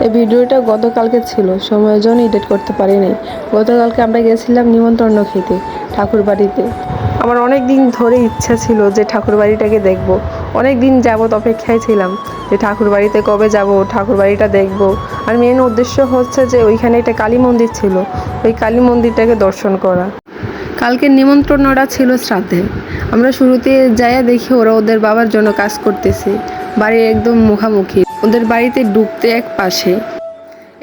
এই ভিডিওটা গতকালকে ছিল, সময়ের জন্য এডিট করতে পারিনি। গতকালকে আমরা গেছিলাম নিমন্ত্রণ খেতে ঠাকুর বাড়িতে। আমার অনেক দিন ধরে ইচ্ছা ছিল যে ঠাকুর বাড়িটাকে দেখব। অনেক দিন যাবত অপেক্ষায় ছিলাম যে ঠাকুর বাড়িতে কবে যাব, ঠাকুর বাড়িটা দেখব। আর মেন উদ্দেশ্য হচ্ছে যে ওইখানে একটা কালী মন্দির ছিল, ওই কালী মন্দিরটাকে দর্শন করা। কালকে নিমন্ত্রণ ওরা ছিল শ্রাদ্ধে। আমরা শুরুতে যাইয়া দেখি ওরা ওদের বাবার জন্য কাজ করতেছে, বাড়ির একদম মুখামুখি। ওদের বাড়িতে ঢুকতে এক পাশে।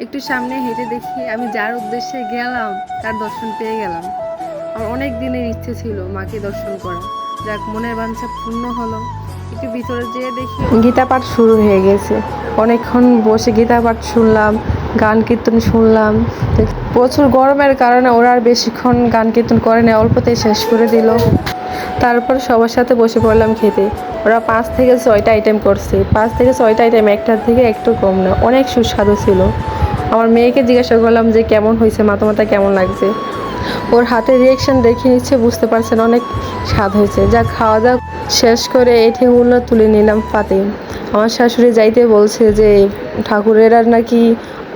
একটু সামনে হেঁটে দেখি আমি যার উদ্দেশ্যে গেলাম তার দর্শন পেয়ে গেলাম। আমার অনেক দিনের ইচ্ছে ছিল মাকে দর্শন করা, যাক মনের বাঞ্ছা পূর্ণ হলো। একটু ভিতরে যেয়ে দেখি গীতা পাঠ শুরু হয়ে গেছে। অনেকক্ষণ বসে গীতা পাঠ শুনলাম, গান কীর্তন শুনলাম। প্রচুর গরমের কারণে ওরা আর বেশিক্ষণ গান কীর্তন করে না, অল্পতেই শেষ করে দিল। তারপর সবার সাথে বসে পড়লাম খেতে। ওরা 5 থেকে 6টা আইটেম করছে। 5 থেকে 6টা আইটেম একটার থেকে একটু কম না, অনেক সুস্বাদু ছিল। আমার মেয়েকে জিজ্ঞাসা করলাম যে কেমন হয়েছে, মাতামাতা কেমন লাগছে। ওর হাতের রিয়াকশান দেখে নিচ্ছে, বুঝতে পারছেন অনেক স্বাদ হয়েছে। যা খাওয়া দাওয়া শেষ করে এই ঠেকুগুলো তুলে নিলাম পাতে। আমার শাশুড়ি যাইতে বলছে যে ঠাকুরের আর নাকি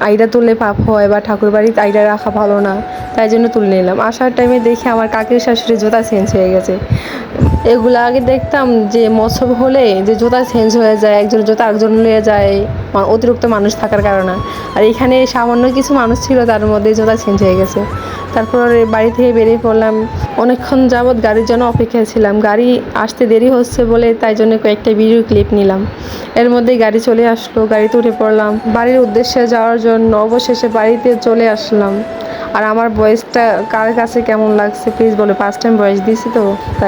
আইডা তুললে পাপ হয়, বা ঠাকুর বাড়িতে আইডা রাখা ভালো না, তাই জন্য তুলে নিলাম। আসার টাইমে দেখি আমার কাকির শাশুড়ির জুতা চেঞ্জ হয়ে গেছে। এগুলো আগে দেখতাম যে মৎসব হলে যে জুতা চেঞ্জ হয়ে যায়, একজন জুতা একজন নিয়ে যায় অতিরিক্ত মানুষ থাকার কারণে। আর এখানে সামান্য কিছু মানুষ ছিল, তার মধ্যে জুতা চেঞ্জ হয়ে গেছে। তারপর বাড়ি থেকে বেরিয়ে পড়লাম। অনেকক্ষণ যাবৎ গাড়ির জন্য অপেক্ষায় ছিলাম, গাড়ি আসতে দেরি হচ্ছে বলে তাই জন্য কয়েকটা ভিডিও ক্লিপ নিলাম। এর মধ্যেই গাড়ি চলে আসলো, গাড়িতে উঠে পড়লাম বাড়ির উদ্দেশ্যে যাওয়ার জন্য। অবশেষে বাড়িতে চলে আসলাম। আর আমার ভয়েসটা কার কাছে কেমন লাগছে প্লিজ বলো, ফার্স্ট টাইম ভয়েস দিছি তো তাই।